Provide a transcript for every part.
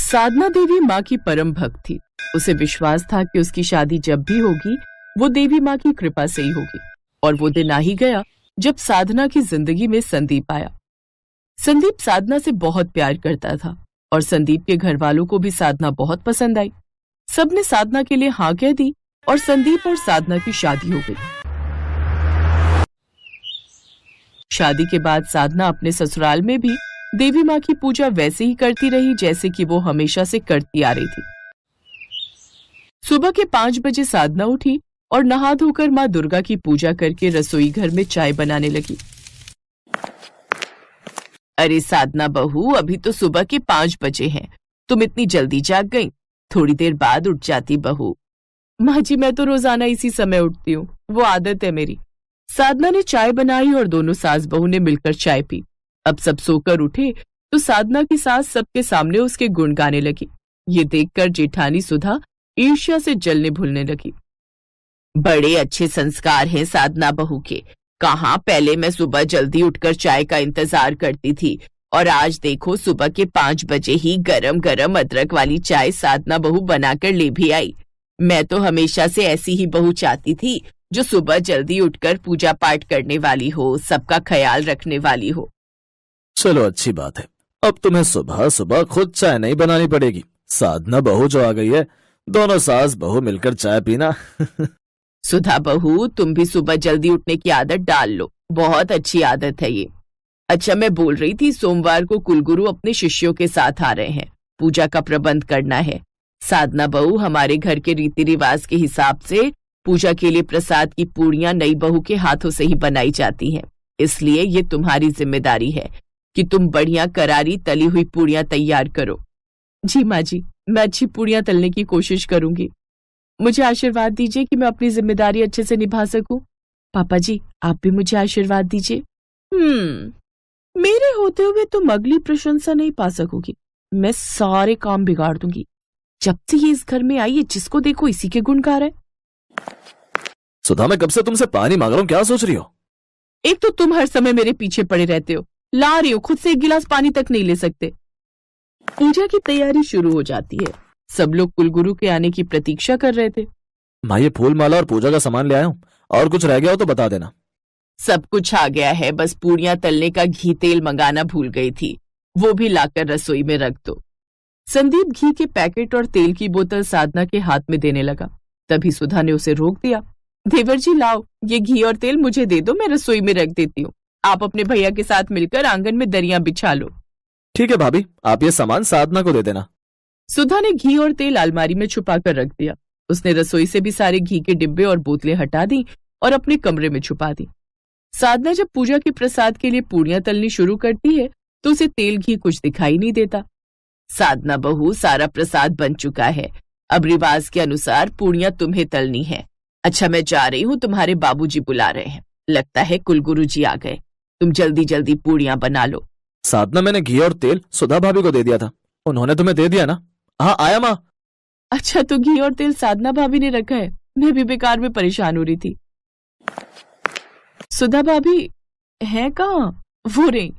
साधना देवी माँ की परम भक्त थी। उसे विश्वास था कि उसकी शादी जब भी होगी वो देवी माँ की कृपा से ही होगी। और वो दिन आ ही गया जब साधना की जिंदगी में संदीप आया। संदीप साधना से बहुत प्यार करता था और संदीप के घर वालों को भी साधना बहुत पसंद आई। सबने साधना के लिए हाँ कह दी और संदीप और साधना की शादी हो गई। शादी के बाद साधना अपने ससुराल में भी देवी माँ की पूजा वैसे ही करती रही जैसे कि वो हमेशा से करती आ रही थी। सुबह के 5 बजे साधना उठी और नहा धोकर माँ दुर्गा की पूजा करके रसोई घर में चाय बनाने लगी। अरे साधना बहू, अभी तो सुबह के 5 बजे हैं, तुम इतनी जल्दी जाग गई? थोड़ी देर बाद उठ जाती बहू। माँ जी, मैं तो रोजाना इसी समय उठती हूँ, वो आदत है मेरी। साधना ने चाय बनाई और दोनों सास बहू ने मिलकर चाय पी। अब सब सोकर उठे तो साधना की सास सबके सामने उसके गुण गाने लगी। ये देखकर जेठानी सुधा ईर्ष्या से जलने भूलने लगी। बड़े अच्छे संस्कार हैं साधना बहू के। कहाँ पहले मैं सुबह जल्दी उठकर चाय का इंतजार करती थी और आज देखो सुबह के 5 बजे ही गरम गरम अदरक वाली चाय साधना बहू बनाकर ले भी आई। मैं तो हमेशा से ऐसी ही बहू चाहती थी जो सुबह जल्दी उठकर पूजा पाठ करने वाली हो, सबका ख्याल रखने वाली हो। चलो अच्छी बात है, अब तुम्हें सुबह सुबह खुद चाय नहीं बनानी पड़ेगी। साधना बहू जो आ गई है, दोनों सास बहू मिलकर चाय पीना। सुधा बहू, तुम भी सुबह जल्दी उठने की आदत डाल लो, बहुत अच्छी आदत है ये। अच्छा, मैं बोल रही थी सोमवार को कुलगुरु अपने शिष्यों के साथ आ रहे हैं, पूजा का प्रबंध करना है। साधना बहू, हमारे घर के रीति रिवाज के हिसाब से पूजा के लिए प्रसाद की पूड़ियां नई बहू के हाथों से ही बनाई जाती हैं, इसलिए ये तुम्हारी जिम्मेदारी है कि तुम बढ़िया करारी तली हुई पूड़ियां तैयार करो। जी माँ जी, मैं अच्छी पूड़ियां तलने की कोशिश करूंगी। मुझे आशीर्वाद दीजिए कि मैं अपनी जिम्मेदारी अच्छे से निभा सकूं। पापा जी, आप भी मुझे आशीर्वाद दीजिए। मेरे होते हुए तुम अगली प्रशंसा नहीं पा सकोगी। मैं सारे काम बिगाड़ दूंगी। जब से ये इस घर में आई है, जिसको देखो इसी के गुण गा रहा है। सुधा, मैं कब से तुमसे पानी मांग रहा हूँ, क्या सोच रही हो? एक तो तुम हर समय मेरे पीछे पड़े रहते हो, ला रही हो, खुद से 1 गिलास पानी तक नहीं ले सकते। पूजा की तैयारी शुरू हो जाती है। सब लोग कुलगुरु के आने की प्रतीक्षा कर रहे थे। माँ, ये फूल माला और पूजा का सामान ले आया हूँ, और कुछ रह गया हो तो बता देना। सब कुछ आ गया है, बस पूड़ियां तलने का घी तेल मंगाना भूल गई थी, वो भी लाकर रसोई में रख दो। संदीप घी के पैकेट और तेल की बोतल साधना के हाथ में देने लगा। तभी सुधा ने उसे रोक दिया। देवर जी, लाओ, ये घी और तेल मुझे दे दो, मैं रसोई में रख देती हूँ। आप अपने भैया के साथ मिलकर आंगन में दरियां बिछा लो। ठीक है भाभी, आप ये सामान साधना को दे देना। सुधा ने घी और तेल अलमारी में छुपा कर रख दिया। उसने रसोई से भी सारे घी के डिब्बे और बोतलें हटा दी और अपने कमरे में छुपा दी। साधना जब पूजा के प्रसाद के लिए पूड़ियां तलनी शुरू करती है तो उसे तेल घी कुछ दिखाई नहीं देता। साधना बहू, सारा प्रसाद बन चुका है, अब रिवाज के अनुसार पूड़ियां तुम्हें तलनी है। अच्छा, मैं जा रही हूँ, तुम्हारे बाबूजी बुला रहे हैं, लगता है कुलगुरु जी आ गए। तुम जल्दी जल्दी पूड़ियां बना लो। साधना, मैंने घी और तेल सुधा भाभी को दे दिया था, उन्होंने तुम्हें दे दिया ना? हाँ, आया माँ। अच्छा, तो घी और तेल साधना भाभी ने रखा है, मैं भी बेकार में परेशान हो रही थी। सुधा भाभी है कहाँ? वो रही।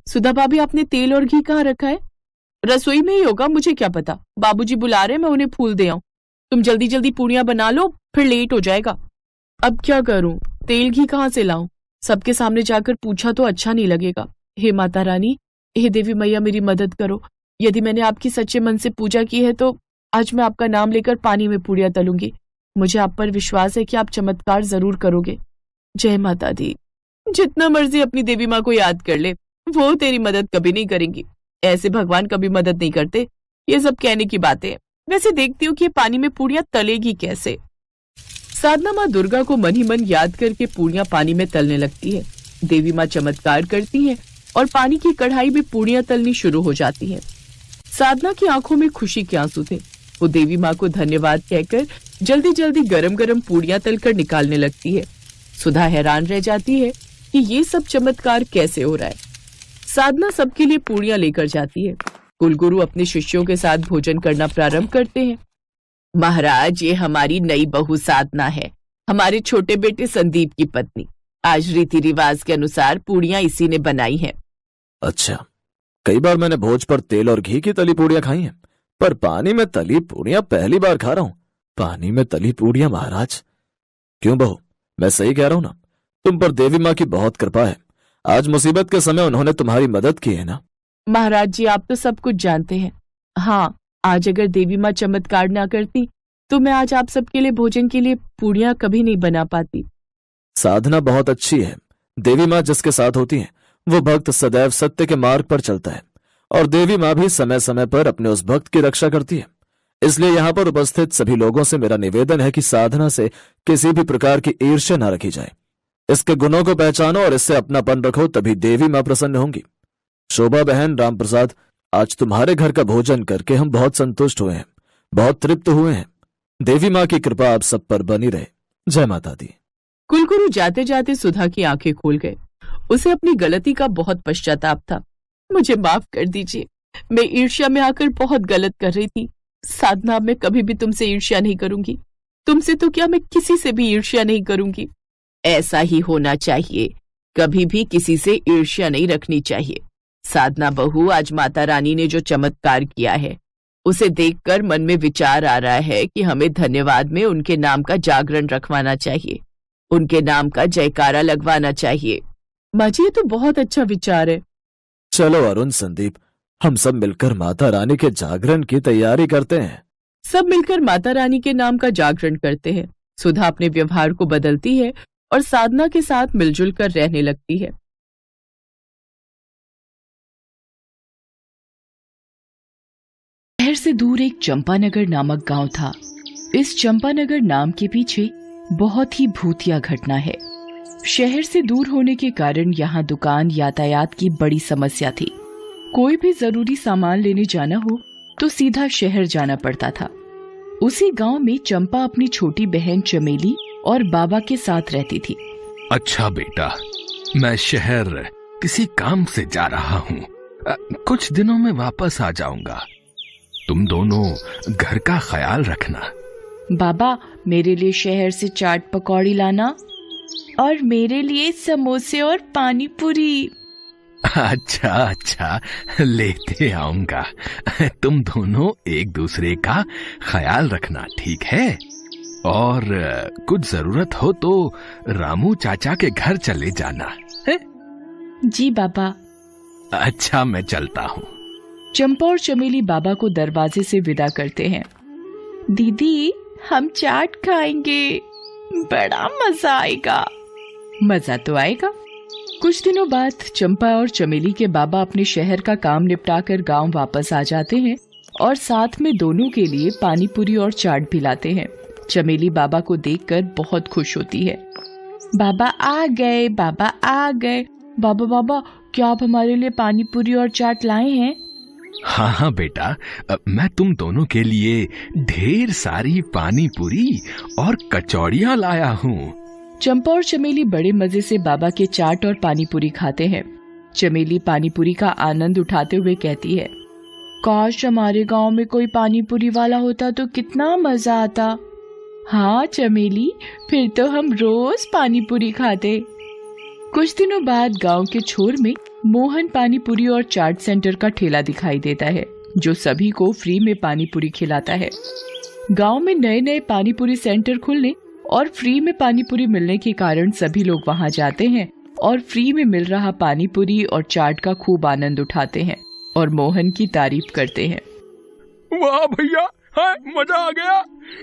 सुधा भाभी, आपने तेल और घी कहाँ रखा है? रसोई में ही होगा, मुझे क्या पता। बाबूजी बुला रहे, मैं उन्हें फूल दे आऊं। तुम जल्दी जल्दी पूड़ियां बना लो, फिर लेट हो जाएगा। अब क्या करूं, तेल घी कहाँ से लाऊं? सबके सामने जाकर पूछा तो अच्छा नहीं लगेगा। हे माता रानी, हे देवी मैया, मेरी मदद करो। यदि मैंने आपकी सच्चे मन से पूजा की है तो आज मैं आपका नाम लेकर पानी में पूड़ियां तलूंगी। मुझे आप पर विश्वास है कि आप चमत्कार जरूर करोगे। जय माता दी। जितना मर्जी अपनी देवी माँ को याद कर ले, वो तेरी मदद कभी नहीं करेंगी। ऐसे भगवान कभी मदद नहीं करते। ये सब कहने की बातें हैं। वैसे देखती हूँ कि ये पानी में पूड़ियां तलेगी कैसे। साधना माँ दुर्गा को मन ही मन याद करके पूड़ियां पानी में तलने लगती है। देवी माँ चमत्कार करती हैं और पानी की कढ़ाई में पूड़ियां तलनी शुरू हो जाती हैं। साधना की आंखों में खुशी के आंसू थे। वो देवी माँ को धन्यवाद कहकर जल्दी जल्दी गरम गरम पूड़ियां तलकर निकालने लगती है। सुधा हैरान रह जाती है कि ये सब चमत्कार कैसे हो रहा है। साधना सबके लिए पूड़ियां लेकर जाती है। कुलगुरु अपने शिष्यों के साथ भोजन करना प्रारंभ करते हैं। महाराज, ये हमारी नई बहू साधना है, हमारे छोटे बेटे संदीप की पत्नी। आज रीति रिवाज के अनुसार पूड़ियां इसी ने बनाई हैं। अच्छा, कई बार मैंने भोज पर तेल और घी की तली पूड़ियां खाई हैं, पर पानी में तली पूड़ियां पहली बार खा रहा हूं। पानी में तली पूड़ियां महाराज? क्यों बहू, मैं सही कह रहा हूं ना? तुम पर देवी माँ की बहुत कृपा है। आज मुसीबत के समय उन्होंने तुम्हारी मदद की है ना। महाराज जी, आप तो सब कुछ जानते हैं। हाँ, आज अगर देवी माँ चमत्कार ना करती तो मैं आज आप सबके लिए भोजन के लिए पूड़ियां कभी नहीं बना पाती। साधना बहुत अच्छी है। देवी माँ जिसके साथ होती है वो भक्त सदैव सत्य के मार्ग पर चलता है, और देवी माँ भी समय समय पर अपने उस भक्त की रक्षा करती है। इसलिए यहाँ पर उपस्थित सभी लोगों से मेरा निवेदन है कि साधना से किसी भी प्रकार की ईर्ष्या न रखी जाए। इसके गुणों को पहचानो और इससे अपनापन रखो, तभी देवी माँ प्रसन्न होंगी। शोभा बहन, राम प्रसाद, आज तुम्हारे घर का भोजन करके हम बहुत संतुष्ट हुए हैं, बहुत तृप्त हुए हैं। देवी माँ की कृपा आप सब पर बनी रहे। जय माता दी। कुलगुरु जाते जाते सुधा की आंखें खोल गए। उसे अपनी गलती का बहुत पश्चाताप था। मुझे माफ कर दीजिए, मैं ईर्ष्या में आकर बहुत गलत कर रही थी। साधना, मैं कभी भी तुमसे ईर्ष्या नहीं करूंगी। तुमसे तो क्या, मैं किसी से भी ईर्ष्या नहीं करूंगी। ऐसा ही होना चाहिए, कभी भी किसी से ईर्ष्या नहीं रखनी चाहिए। साधना बहू, आज माता रानी ने जो चमत्कार किया है उसे देखकर मन में विचार आ रहा है कि हमें धन्यवाद में उनके नाम का जागरण रखवाना चाहिए, उनके नाम का जयकारा लगवाना चाहिए। माँ जी, ये तो बहुत अच्छा विचार है। चलो अरुण, संदीप, हम सब मिलकर माता रानी के जागरण की तैयारी करते हैं। सब मिलकर माता रानी के नाम का जागरण करते हैं। सुधा अपने व्यवहार को बदलती है और साधना के साथ मिलजुल कर रहने लगती है। शहर से दूर एक चंपानगर नामक गांव था। इस चंपानगर नाम के पीछे बहुत ही भूतिया घटना है। शहर से दूर होने के कारण यहाँ दुकान यातायात की बड़ी समस्या थी। कोई भी जरूरी सामान लेने जाना हो तो सीधा शहर जाना पड़ता था। उसी गांव में चंपा अपनी छोटी बहन चमेली और बाबा के साथ रहती थी। अच्छा बेटा, मैं शहर किसी काम से जा रहा हूँ, कुछ दिनों में वापस आ जाऊंगा। तुम दोनों घर का ख्याल रखना। बाबा, मेरे लिए शहर से चाट पकौड़ी लाना और मेरे लिए समोसे और पानी पूरी। अच्छा अच्छा, लेते आऊंगा। तुम दोनों एक दूसरे का ख्याल रखना, ठीक है? और कुछ जरूरत हो तो रामू चाचा के घर चले जाना है? जी बाबा। अच्छा, मैं चलता हूँ। चंपा और चमेली बाबा को दरवाजे से विदा करते हैं। दीदी, हम चाट खाएंगे, बड़ा मजा आएगा। मजा तो आएगा। कुछ दिनों बाद चंपा और चमेली के बाबा अपने शहर का काम निपटाकर गांव वापस आ जाते हैं और साथ में दोनों के लिए पानी पूरी और चाट भी लाते हैं। चमेली बाबा को देखकर बहुत खुश होती है। बाबा आ गए, बाबा आ गए। बाबा बाबा, क्या आप हमारे लिए पानी पूरी और चाट लाए हैं? हाँ हाँ बेटा, मैं तुम दोनों के लिए ढेर सारी पानी पूरी और कचौड़ियाँ लाया हूँ। चंपा और चमेली बड़े मजे से बाबा के चाट और पानी पूरी खाते हैं। चमेली पानी पूरी का आनंद उठाते हुए कहती है, काश हमारे गांव में कोई पानी पूरी वाला होता तो कितना मजा आता। हाँ चमेली, फिर तो हम रोज पानी पूरी खाते। कुछ दिनों बाद गांव के छोर में मोहन पानी पूरी और चाट सेंटर का ठेला दिखाई देता है, जो सभी को फ्री में पानी पूरी खिलाता है। गांव में नए नए पानी पूरी सेंटर खुलने और फ्री में पानी पूरी मिलने के कारण सभी लोग वहां जाते हैं और फ्री में मिल रहा पानी पूरी और चाट का खूब आनंद उठाते हैं और मोहन की तारीफ करते हैं। वाह भैया, मजा आ गया।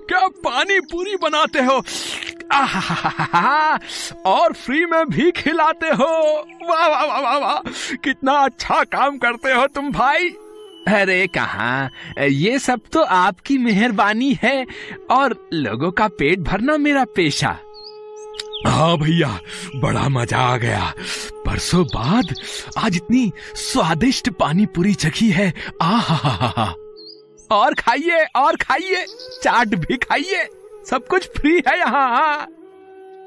क्या पानी पूरी बनाते हो, और फ्री में भी खिलाते हो। वाह वाह वाह वाह वाह, कितना अच्छा काम करते हो तुम भाई। अरे कहाँ, ये सब तो आपकी मेहरबानी है और लोगों का पेट भरना मेरा पेशा। हाँ भैया, बड़ा मजा आ गया। बरसों बाद आज इतनी स्वादिष्ट पानी पूरी चखी है। आहा, और खाइए और खाइए, चाट भी खाइए, सब कुछ फ्री है यहाँ।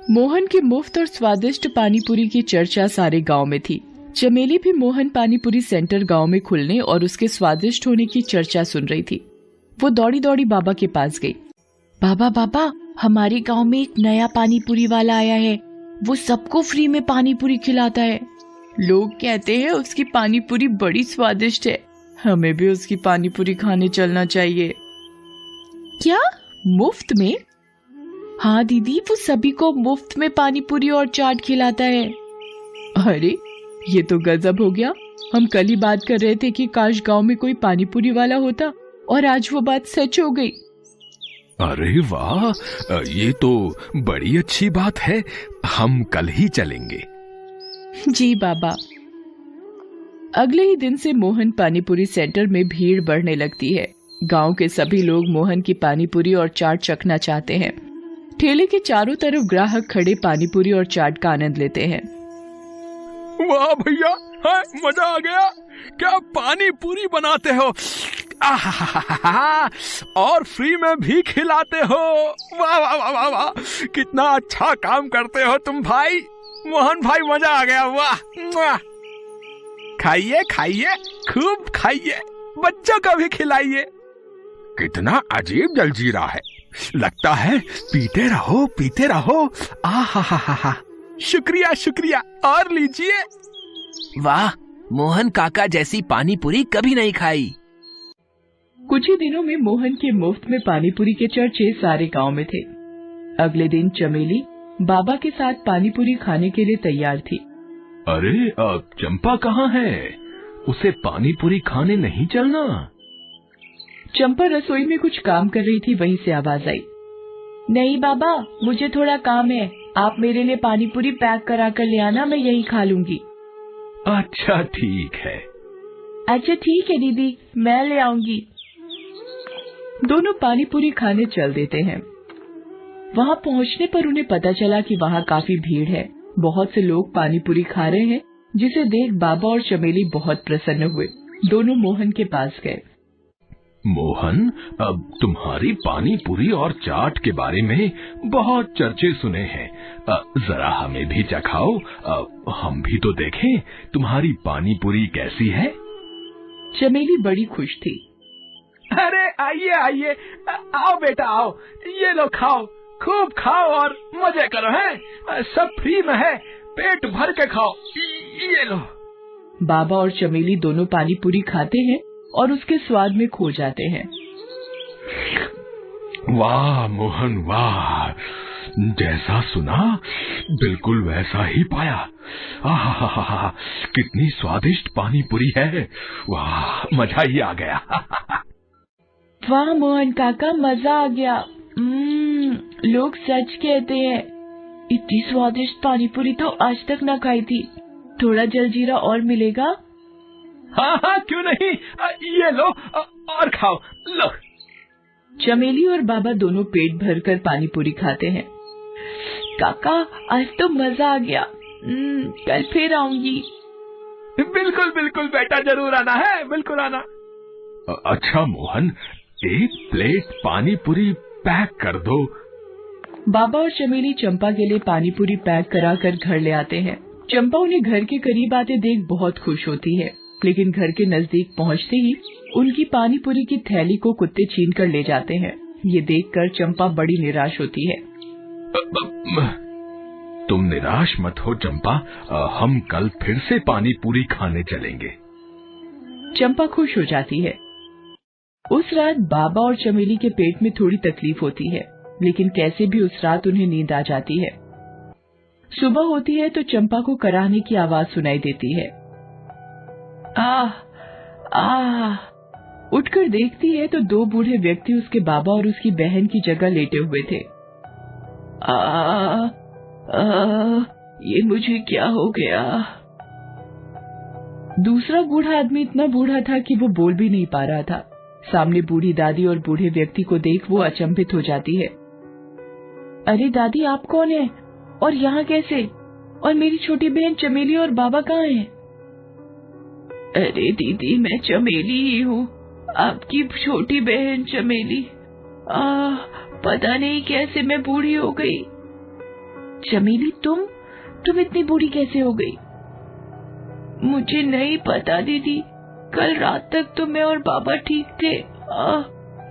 मोहन की मुफ्त और स्वादिष्ट पानी पूरी की चर्चा सारे गांव में थी। चमेली भी मोहन पानी पूरी सेंटर गांव में खुलने और उसके स्वादिष्ट होने की चर्चा सुन रही थी। वो दौड़ी दौड़ी बाबा के पास गई। बाबा बाबा, हमारे गांव में एक नया पानी पूरी वाला आया है। वो सबको फ्री में पानी पूरी खिलाता है। लोग कहते हैं उसकी पानी पूरी बड़ी स्वादिष्ट है। हमें भी उसकी पानी पूरी खाने चलना चाहिए। क्या, मुफ्त में? हाँ दीदी, वो सभी को मुफ्त में पानी पूरी और चाट खिलाता है। अरे ये तो गजब हो गया। हम कल ही बात कर रहे थे कि काश गांव में कोई पानी पूरी वाला होता, और आज वो बात सच हो गई। अरे वाह, ये तो बड़ी अच्छी बात है। हम कल ही चलेंगे। जी बाबा। अगले ही दिन से मोहन पानीपुरी सेंटर में भीड़ बढ़ने लगती है। गांव के सभी लोग मोहन की पानीपुरी और चाट चखना चाहते हैं। ठेले के चारों तरफ ग्राहक खड़े पानीपुरी और चाट का आनंद लेते हैं। वाह भैया, मजा आ गया। क्या पानी पूरी बनाते हो, आहा, और फ्री में भी खिलाते हो। वाह वाह वाह वाह वाह, कितना अच्छा काम करते हो तुम भाई। मोहन भाई, मजा आ गया। वाह, खाइए खाइए, खूब खाइए, बच्चों को भी खिलाइए। कितना अजीब जलजीरा है, लगता है पीते रहो पीते रहो। आहा, शुक्रिया शुक्रिया, और लीजिए। वाह, मोहन काका जैसी पानी पूरी कभी नहीं खाई। कुछ ही दिनों में मोहन के मुफ्त में पानीपुरी के चर्चे सारे गांव में थे। अगले दिन चमेली बाबा के साथ पानीपुरी खाने के लिए तैयार थी। अरे अब चंपा कहाँ है? उसे पानी पूरी खाने नहीं चलना? चंपा रसोई में कुछ काम कर रही थी, वहीं से आवाज आई। नहीं बाबा, मुझे थोड़ा काम है, आप मेरे लिए पानीपुरी पैक करा कर ले आना, मैं यही खा लूंगी। अच्छा ठीक है। अच्छा ठीक है दीदी, मैं ले आऊंगी। दोनों पानीपुरी खाने चल देते हैं। वहां पहुंचने पर उन्हें पता चला कि वहां काफी भीड़ है। बहुत से लोग पानीपुरी खा रहे हैं, जिसे देख बाबा और चमेली बहुत प्रसन्न हुए। दोनों मोहन के पास गए। मोहन, अब तुम्हारी पानी पूरी और चाट के बारे में बहुत चर्चे सुने हैं। जरा हमें भी चखाओ, हम भी तो देखें तुम्हारी पानी पूरी कैसी है। चमेली बड़ी खुश थी। अरे आइए आइए, आओ बेटा आओ, ये लो खाओ, खूब खाओ और मजे करो। हैं, सब फ्री में है, पेट भर के खाओ, ये लो। बाबा और चमेली दोनों पानीपुरी खाते हैं और उसके स्वाद में खो जाते हैं। वाह मोहन वाह, जैसा सुना बिल्कुल वैसा ही पाया। आहा, कितनी स्वादिष्ट पानी पूरी है। वाह, मजा ही आ गया। वाह मोहन काका, मजा आ गया। लोग सच कहते हैं, इतनी स्वादिष्ट पानीपुरी तो आज तक न खाई थी। थोड़ा जलजीरा और मिलेगा? हाँ, क्यों नहीं, ये लो और खाओ, लो। चमेली और बाबा दोनों पेट भरकर पानीपुरी खाते हैं। काका, आज तो मजा आ गया, कल फिर आऊंगी। बिल्कुल बिल्कुल बेटा, जरूर आना है, बिल्कुल आना। अच्छा मोहन, एक प्लेट पानी पूरी पैक कर दो। बाबा और चमेली चंपा के लिए पानीपुरी पैक कराकर घर ले आते हैं। चंपा उन्हें घर के करीब आते देख बहुत खुश होती है, लेकिन घर के नजदीक पहुंचते ही उनकी पानीपुरी की थैली को कुत्ते छीन कर ले जाते हैं। ये देखकर चंपा बड़ी निराश होती है। तुम निराश मत हो चंपा, हम कल फिर से पानी पूरी खाने चलेंगे। चंपा खुश हो जाती है। उस रात बाबा और चमेली के पेट में थोड़ी तकलीफ होती है, लेकिन कैसे भी उस रात उन्हें नींद आ जाती है। सुबह होती है तो चंपा को कराहने की आवाज सुनाई देती है। उठकर देखती है तो दो बूढ़े व्यक्ति उसके बाबा और उसकी बहन की जगह लेटे हुए थे। ये मुझे क्या हो गया? दूसरा बूढ़ा आदमी इतना बूढ़ा था कि वो बोल भी नहीं पा रहा था। सामने बूढ़ी दादी और बूढ़े व्यक्ति को देख वो अचंभित हो जाती है। अरे दादी, आप कौन हैं? और यहाँ कैसे? और मेरी छोटी बहन चमेली और बाबा कहाँ हैं? अरे दीदी, मैं चमेली ही हूँ, आपकी छोटी बहन चमेली। पता नहीं कैसे मैं बूढ़ी हो गई। चमेली, तुम इतनी बूढ़ी कैसे हो गई? मुझे नहीं पता दीदी, कल रात तक तो मैं और बाबा ठीक थे,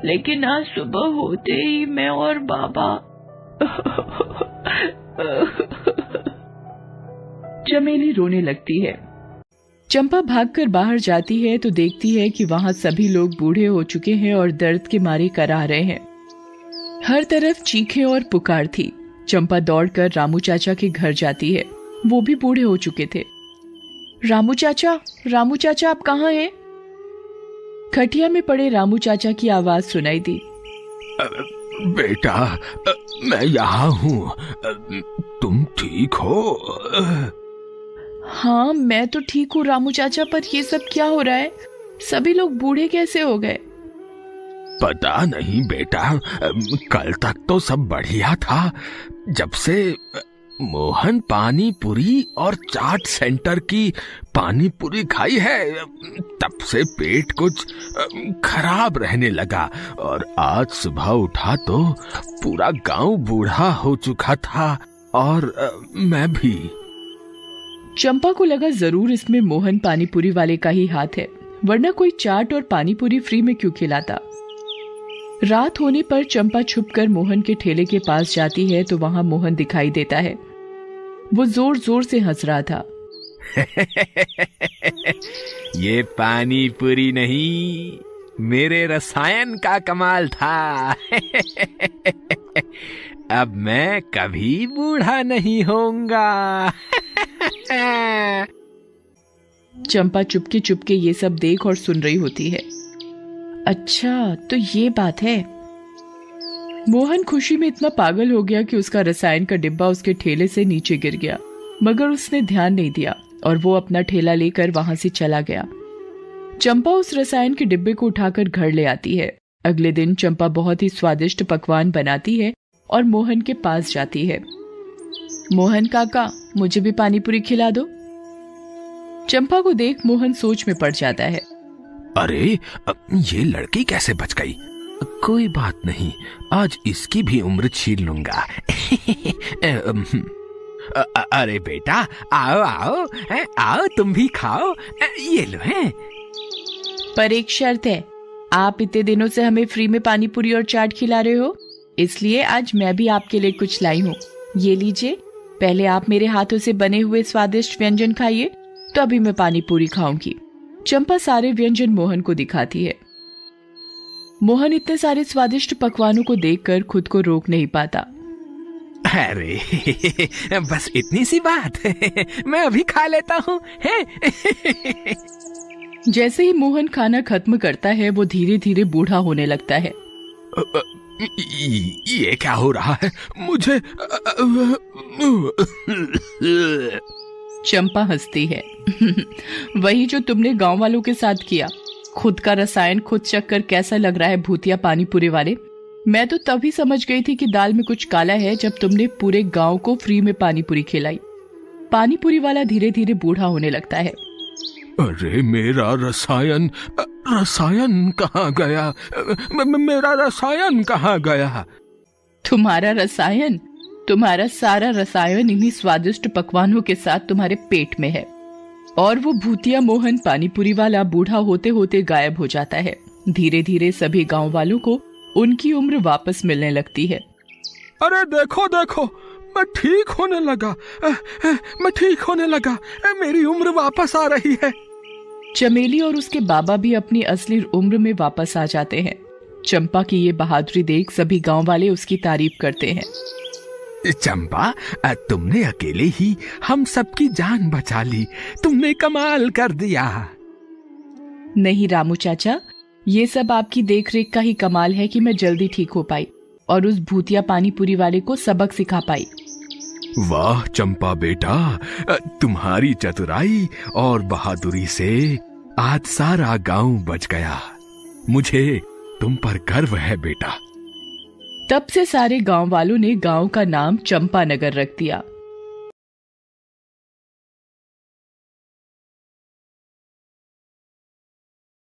लेकिन आज सुबह होते ही मैं और बाबा। चमेली रोने लगती है। चंपा भागकर बाहर जाती है तो देखती है कि वहां सभी लोग बूढ़े हो चुके हैं और दर्द के मारे करा रहे हैं। हर तरफ चीखें और पुकार थी। चंपा दौड़कर रामू चाचा के घर जाती है। वो भी बूढ़े हो चुके थे। रामू चाचा आप कहाँ हैं? खटिया में पड़े रामू चाचा की आवाज सुनाई दी। बेटा, मैं यहाँ हूँ। तुम ठीक हो? हाँ मैं तो ठीक हूँ रामू चाचा, पर ये सब क्या हो रहा है? सभी लोग बूढ़े कैसे हो गए? पता नहीं बेटा, कल तक तो सब बढ़िया था। जब से मोहन पानी पूरी और चाट सेंटर की पानी पूरी खाई है, तब से पेट कुछ खराब रहने लगा। और आज सुबह उठा तो पूरा गांव बूढ़ा हो चुका था, और मैं भी। चंपा को लगा जरूर इसमें मोहन पानीपुरी वाले का ही हाथ है, वरना कोई चाट और पानीपुरी फ्री में क्यों खिलाता। रात होने पर चंपा छुपकर मोहन के ठेले के पास जाती है तो वहां मोहन दिखाई देता है। वो जोर जोर से हंस रहा था। ये पानी पूरी नहीं, मेरे रसायन का कमाल था। अब मैं कभी बूढ़ा नहीं होऊंगा। चंपा चुपके चुपके ये सब देख और सुन रही होती है। अच्छा तो ये बात है। मोहन खुशी में इतना पागल हो गया कि उसका रसायन का डिब्बा उसके ठेले से नीचे गिर गया, मगर उसने ध्यान नहीं दिया और वो अपना ठेला लेकर वहां से चला गया। चंपा उस रसायन के डिब्बे को उठाकर घर ले आती है। अगले दिन चंपा बहुत ही स्वादिष्ट पकवान बनाती है और मोहन के पास जाती है। मोहन काका, मुझे भी पानीपुरी खिला दो। चंपा को देख मोहन सोच में पड़ जाता है। अरे, ये लड़की कैसे बच गई? कोई बात नहीं, आज इसकी भी उम्र छीन लूंगा। अरे बेटा, आओ आओ, आओ तुम भी खाओ, ये लो है। पर एक शर्त है, आप इतने दिनों से हमें फ्री में पानीपुरी और चाट खिला रहे हो, इसलिए आज मैं भी आपके लिए कुछ लाई हूँ। ये लीजिए, पहले आप मेरे हाथों से बने हुए स्वादिष्ट व्यंजन खाइए, तो अभी मैं पानीपुरी खाऊंगी। चंपा सारे व्यंजन मोहन को दिखाती है। मोहन इतने सारे स्वादिष्ट पकवानों को देखकर खुद को रोक नहीं पाता। अरे बस इतनी सी बात है, मैं अभी खा लेता हूँ। जैसे ही मोहन खाना खत्म करता है वो धीरे धीरे बूढ़ा होने लगता है। ये क्या हो रहा है मुझे? चंपा हंसती है। वही जो तुमने गांव वालों के साथ किया। खुद का रसायन खुद चख कर कैसा लग रहा है भूतिया पानीपुरी वाले? मैं तो तभी समझ गई थी कि दाल में कुछ काला है जब तुमने पूरे गांव को फ्री में पानीपुरी खिलाई। पानीपुरी वाला धीरे धीरे बूढ़ा होने लगता है। अरे मेरा रसायन कहाँ गया? मेरा रसायन कहाँ गया? तुम्हारा रसायन? तुम्हारा सारा रसायन इन्हीं स्वादिष्ट पकवानों के साथ तुम्हारे पेट में है। और वो भूतिया मोहन पानीपुरी वाला बूढ़ा होते होते गायब हो जाता है। धीरे धीरे सभी गांव वालों को उनकी उम्र वापस मिलने लगती है। अरे देखो देखो, मैं ठीक होने लगा। मेरी उम्र वापस आ रही है। चमेली और उसके बाबा भी अपनी असली उम्र में वापस आ जाते हैं। चंपा की ये बहादुरी देख सभी गांव वाले उसकी तारीफ करते हैं। चंपा, तुमने अकेले ही हम सबकी जान बचा ली। तुमने कमाल कर दिया। नहीं रामू चाचा, ये सब आपकी देखरेख का ही कमाल है कि मैं जल्दी ठीक हो पाई और उस भूतिया पानीपुरी वाले को सबक सिखा पाई। वाह चंपा बेटा, तुम्हारी चतुराई और बहादुरी से आज सारा गांव बच गया। मुझे तुम पर गर्व है बेटा। तब से सारे गांव वालों ने गांव का नाम चंपानगर रख दिया।